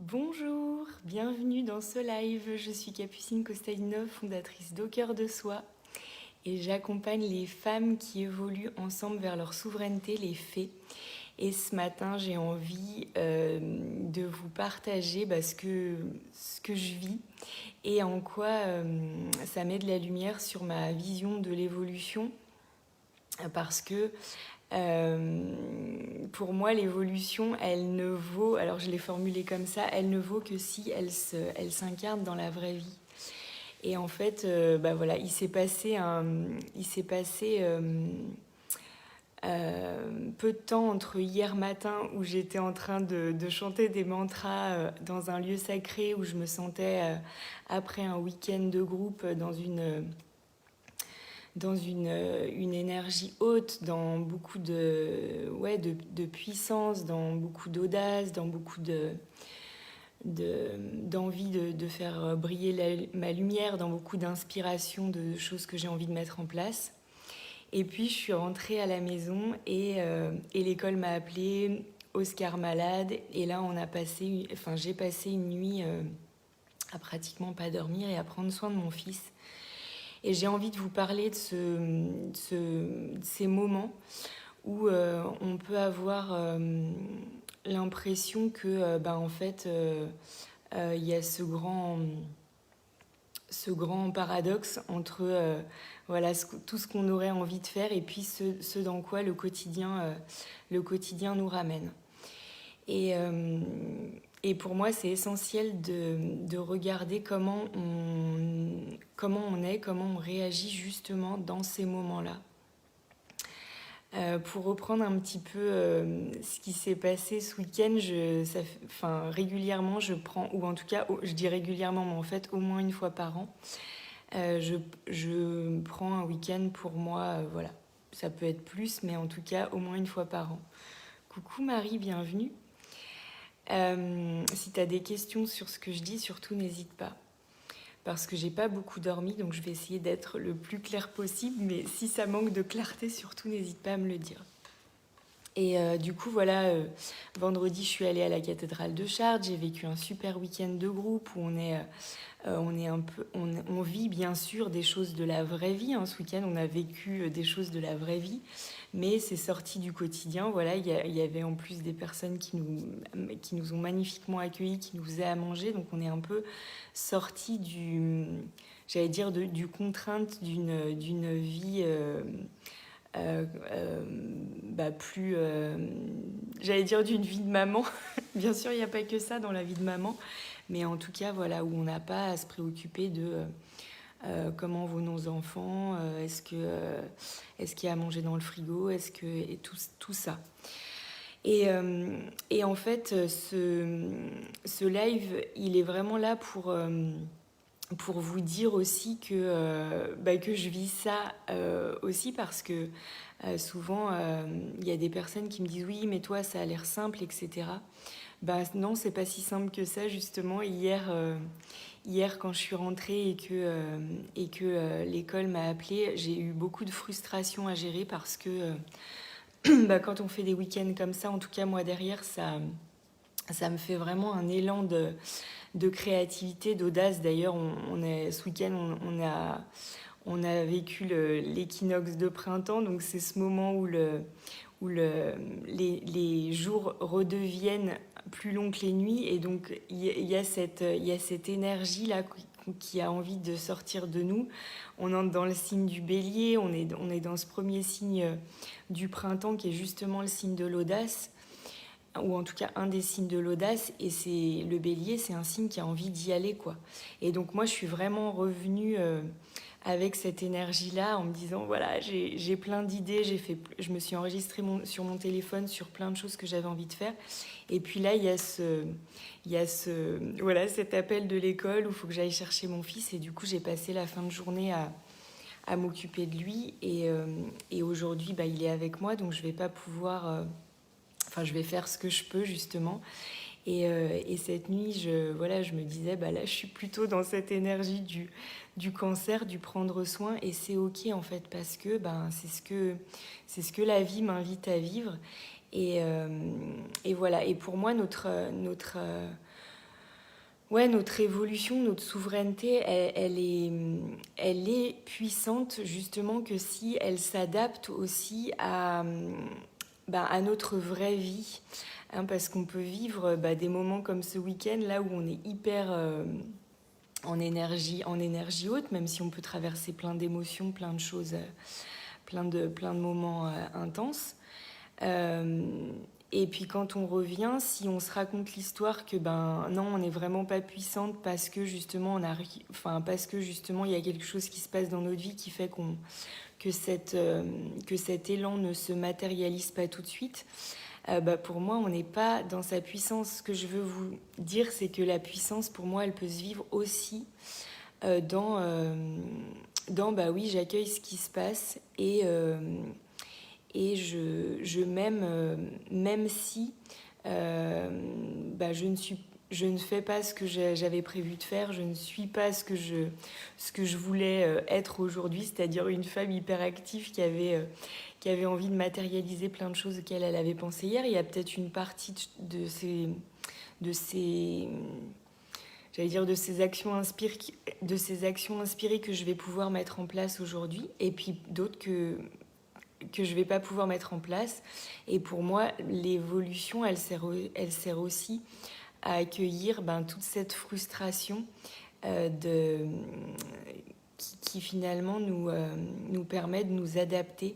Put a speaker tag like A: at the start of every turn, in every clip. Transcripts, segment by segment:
A: Bonjour, bienvenue dans ce live. Je suis Capucine Kostadinov, fondatrice d'Au Cœur de Soi, et j'accompagne les femmes qui évoluent ensemble vers leur souveraineté, les fées. Et ce matin, j'ai envie de vous partager ce que je vis et en quoi ça met de la lumière sur ma vision de l'évolution. Parce que pour moi, l'évolution, elle ne vaut, alors je l'ai formulée comme ça, elle ne vaut que si elle s'incarne dans la vraie vie. Et en fait, voilà, il s'est passé peu de temps entre hier matin où j'étais en train de chanter des mantras dans un lieu sacré où je me sentais, après un week-end de groupe, dans une énergie haute, dans beaucoup de puissance, dans beaucoup d'audace, dans beaucoup d'envie de faire briller ma lumière, dans beaucoup d'inspiration de choses que j'ai envie de mettre en place. Et puis je suis rentrée à la maison et l'école m'a appelée, Oscar malade, et là j'ai passé une nuit à pratiquement pas dormir et à prendre soin de mon fils. Et j'ai envie de vous parler de ces moments où on peut avoir l'impression que, en fait, il y a ce grand paradoxe entre voilà, tout ce qu'on aurait envie de faire et puis ce dans quoi le quotidien nous ramène. Et, euh, et pour moi, c'est essentiel de regarder comment on réagit justement dans ces moments-là. Pour reprendre un petit peu ce qui s'est passé ce week-end, régulièrement, je prends, ou en tout cas, je dis régulièrement, mais en fait, au moins une fois par an, je prends un week-end pour moi, voilà. Ça peut être plus, mais en tout cas, au moins une fois par an. Coucou Marie, bienvenue. Si tu as des questions sur ce que je dis, surtout n'hésite pas. Parce que j'ai pas beaucoup dormi, donc je vais essayer d'être le plus clair possible, mais si ça manque de clarté, surtout n'hésite pas à me le dire. Et du coup, voilà, vendredi, je suis allée à la cathédrale de Chartres, j'ai vécu un super week-end de groupe où on vit bien sûr des choses de la vraie vie. Hein. Ce week-end, on a vécu des choses de la vraie vie, mais c'est sorti du quotidien. Voilà, il y avait en plus des personnes qui nous ont magnifiquement accueillis, qui nous faisaient à manger. Donc on est un peu sorti du contrainte d'une vie plus, d'une vie de maman. Bien sûr, il n'y a pas que ça dans la vie de maman, mais en tout cas, voilà, où on n'a pas à se préoccuper de comment vont nos enfants, est-ce qu'il y a à manger dans le frigo, et tout ça. Et en fait, ce live, il est vraiment là pour vous dire aussi que je vis ça aussi parce que souvent, il y a des personnes qui me disent « Oui, mais toi, ça a l'air simple, etc. » Non, c'est pas si simple que ça, justement. Hier, quand je suis rentrée et que l'école m'a appelée, j'ai eu beaucoup de frustration à gérer parce que quand on fait des week-ends comme ça, en tout cas, moi, derrière, ça me fait vraiment un élan de créativité, d'audace. D'ailleurs, ce week-end, on a vécu l'équinoxe de printemps, donc c'est ce moment où les jours redeviennent plus longs que les nuits, et donc il y a cette énergie-là qui a envie de sortir de nous. On entre dans le signe du bélier, on est dans ce premier signe du printemps qui est justement le signe de l'audace, ou en tout cas un des signes de l'audace, et c'est le bélier, c'est un signe qui a envie d'y aller, quoi. Et donc moi je suis vraiment revenue avec cette énergie-là en me disant voilà, j'ai plein d'idées, je me suis enregistrée sur mon téléphone sur plein de choses que j'avais envie de faire, et puis là il y a voilà, cet appel de l'école où il faut que j'aille chercher mon fils, et du coup j'ai passé la fin de journée à m'occuper de lui, et aujourd'hui il est avec moi, donc je vais pas pouvoir je vais faire ce que je peux, justement. Et cette nuit, je me disais, là, je suis plutôt dans cette énergie du cancer, du prendre soin. Et c'est OK, en fait, parce que c'est ce que la vie m'invite à vivre. Et voilà. Et pour moi, Ouais, notre évolution, notre souveraineté, elle est puissante justement que si elle s'adapte aussi à notre vraie vie. Hein, parce qu'on peut vivre des moments comme ce week-end là où on est hyper en énergie haute, même si on peut traverser plein d'émotions, plein de choses, plein de moments intenses. Euh, et puis quand on revient, si on se raconte l'histoire que non, on n'est vraiment pas puissante parce que justement parce que justement il y a quelque chose qui se passe dans notre vie qui fait que cet élan ne se matérialise pas tout de suite. Pour moi, on n'est pas dans sa puissance. Ce que je veux vous dire, c'est que la puissance, pour moi, elle peut se vivre aussi dans oui, j'accueille ce qui se passe et je m'aime, même si je ne fais pas ce que j'avais prévu de faire, je ne suis pas ce que je voulais être aujourd'hui, c'est-à-dire une femme hyperactive qui avait envie de matérialiser plein de choses auxquelles elle avait pensé hier. Il y a peut-être une partie de ces j'allais dire de ces actions inspirées que je vais pouvoir mettre en place aujourd'hui, et puis d'autres que je vais pas pouvoir mettre en place. Et pour moi, l'évolution, elle sert aussi à accueillir toute cette frustration de, qui finalement nous permet de nous adapter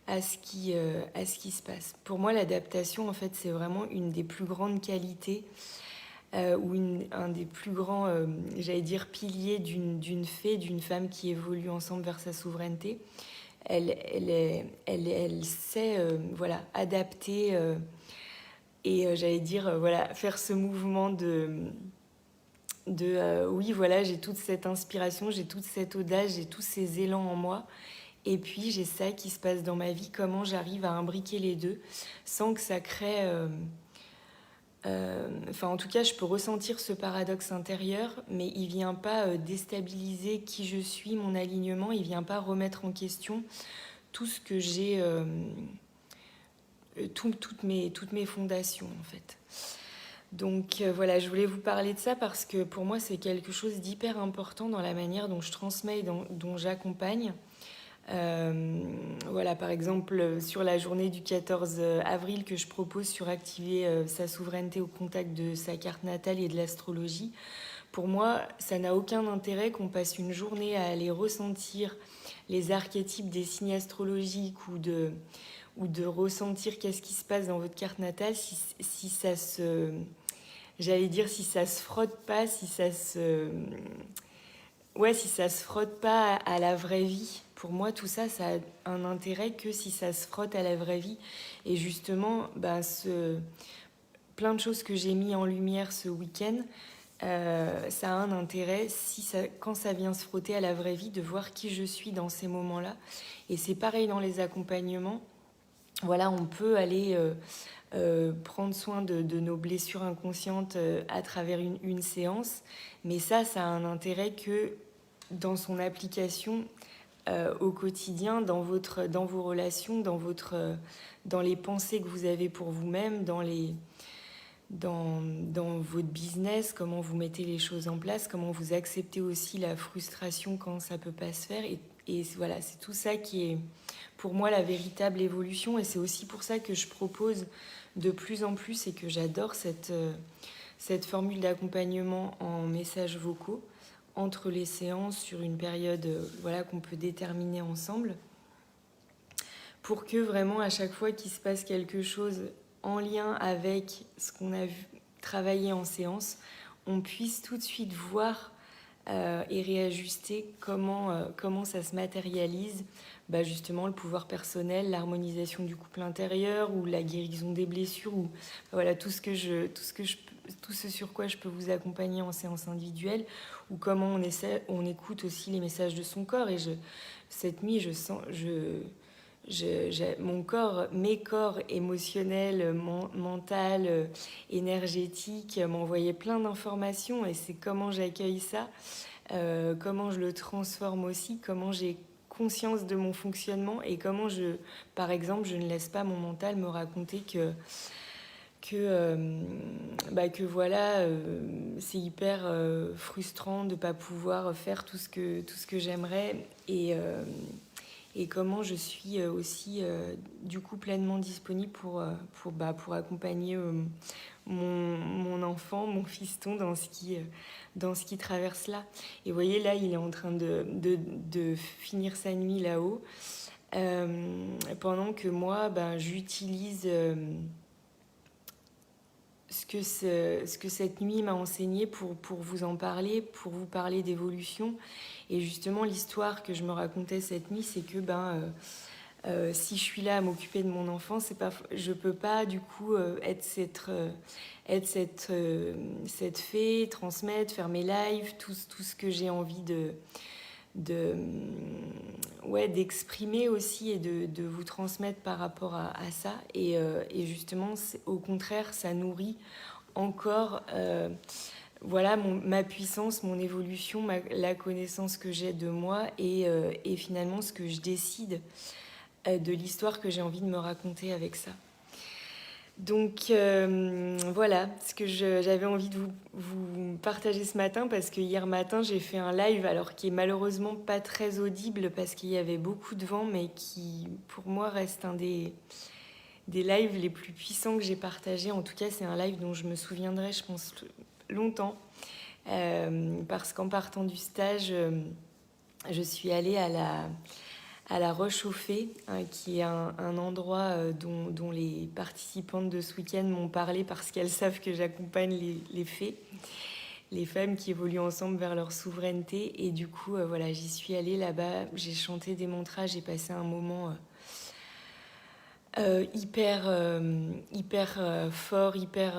A: à ce qui se passe. Pour moi, l'adaptation, en fait, c'est vraiment une des plus grandes qualités ou un des plus grands, j'allais dire, piliers d'une femme qui évolue ensemble vers sa souveraineté. Elle sait adapter et j'allais dire, faire ce mouvement oui, voilà, j'ai toute cette inspiration, j'ai toute cette audace, j'ai tous ces élans en moi. Et puis j'ai ça qui se passe dans ma vie, comment j'arrive à imbriquer les deux sans que ça crée... en tout cas, je peux ressentir ce paradoxe intérieur, mais il vient pas déstabiliser qui je suis, mon alignement, il vient pas remettre en question tout ce que j'ai, toutes mes fondations en fait. Donc voilà, je voulais vous parler de ça parce que pour moi c'est quelque chose d'hyper important dans la manière dont je transmets et dont j'accompagne. Voilà, par exemple, sur la journée du 14 avril que je propose sur activer sa souveraineté au contact de sa carte natale et de l'astrologie, pour moi, ça n'a aucun intérêt qu'on passe une journée à aller ressentir les archétypes des signes astrologiques ou de ressentir qu'est-ce qui se passe dans votre carte natale si ça se... J'allais dire si ça se frotte pas, si ça se frotte pas à la vraie vie. Pour moi, tout ça, ça a un intérêt que si ça se frotte à la vraie vie. Et justement, plein de choses que j'ai mis en lumière ce week-end, ça a un intérêt quand ça vient se frotter à la vraie vie, de voir qui je suis dans ces moments-là. Et c'est pareil dans les accompagnements. Voilà, on peut aller prendre soin de nos blessures inconscientes à travers une séance, mais ça a un intérêt que dans son application au quotidien, dans vos relations, dans les pensées que vous avez pour vous-même, dans votre business, comment vous mettez les choses en place, comment vous acceptez aussi la frustration quand ça peut pas se faire. Et voilà, c'est tout ça qui est pour moi la véritable évolution. Et c'est aussi pour ça que je propose de plus en plus et que j'adore cette formule d'accompagnement en messages vocaux entre les séances sur une période qu'on peut déterminer ensemble, pour que vraiment à chaque fois qu'il se passe quelque chose en lien avec ce qu'on a vu travailler en séance, on puisse tout de suite voir et réajuster comment ça se matérialise, justement le pouvoir personnel, l'harmonisation du couple intérieur ou la guérison des blessures ou voilà tout ce sur quoi je peux vous accompagner en séance individuelle, ou comment on écoute aussi les messages de son corps. Et cette nuit, mes corps émotionnels, mental, énergétique m'envoyaient plein d'informations, et c'est comment j'accueille ça, comment je le transforme aussi, comment j'ai conscience de mon fonctionnement et comment par exemple, je ne laisse pas mon mental me raconter que voilà, c'est hyper frustrant de ne pas pouvoir faire tout ce que j'aimerais et comment je suis aussi du coup pleinement disponible pour accompagner mon enfant, mon fiston dans ce qui traverse là. Et vous voyez, là, il est en train de finir sa nuit là-haut, pendant que moi, j'utilise ce que cette nuit m'a enseigné pour vous en parler, pour vous parler d'évolution. Et justement, l'histoire que je me racontais cette nuit, c'est que si je suis là à m'occuper de mon enfant, je peux pas du coup être cette fée, transmettre, faire mes lives, tout ce que j'ai envie d'exprimer aussi et de vous transmettre par rapport à ça. Et justement, au contraire, ça nourrit encore voilà, ma puissance, mon évolution, la connaissance que j'ai de moi et finalement ce que je décide de l'histoire que j'ai envie de me raconter avec ça. Donc voilà ce que j'avais envie de vous partager ce matin, parce que hier matin j'ai fait un live, alors qui est malheureusement pas très audible parce qu'il y avait beaucoup de vent, mais qui pour moi reste un des lives les plus puissants que j'ai partagé. En tout cas, c'est un live dont je me souviendrai, je pense, longtemps, parce qu'en partant du stage, je suis allée à la Roche aux Fées, hein, qui est un endroit dont les participantes de ce week-end m'ont parlé parce qu'elles savent que j'accompagne les fées, les femmes qui évoluent ensemble vers leur souveraineté. Et du coup, voilà, j'y suis allée là-bas, j'ai chanté des mantras, j'ai passé un moment hyper fort, hyper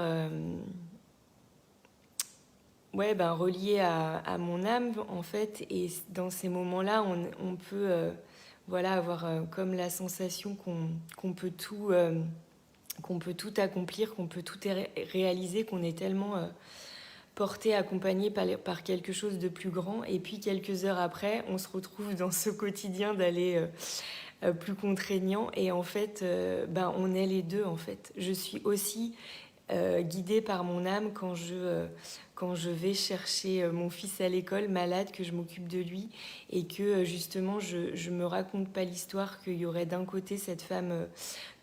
A: relié à mon âme en fait. Et dans ces moments-là, on peut voilà, avoir comme la sensation qu'on peut tout accomplir, qu'on peut tout réaliser, qu'on est tellement porté, accompagné par quelque chose de plus grand. Et puis quelques heures après, on se retrouve dans ce quotidien d'aller plus contraignant. Et en fait, on est les deux en fait. Je suis aussi guidée par mon âme quand je vais chercher mon fils à l'école malade, que je m'occupe de lui, et que justement je me raconte pas l'histoire qu'il y aurait d'un côté cette femme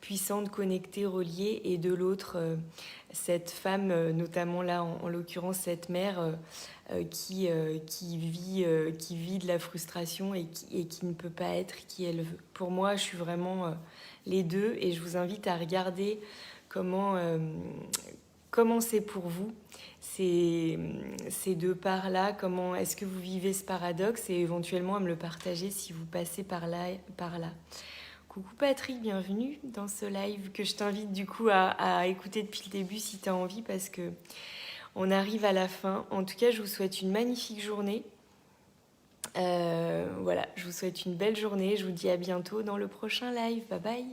A: puissante, connectée, reliée, et de l'autre cette femme, notamment là en l'occurrence cette mère qui vit de la frustration et qui ne peut pas être qui elle veut. Pour moi, je suis vraiment les deux, et je vous invite à regarder comment c'est pour vous ces deux parts-là, comment est-ce que vous vivez ce paradoxe, et éventuellement à me le partager si vous passez par là. Coucou Patrick, bienvenue dans ce live que je t'invite du coup à écouter depuis le début si tu as envie, parce que on arrive à la fin. En tout cas, je vous souhaite une magnifique journée. Voilà, je vous souhaite une belle journée. Je vous dis à bientôt dans le prochain live. Bye bye.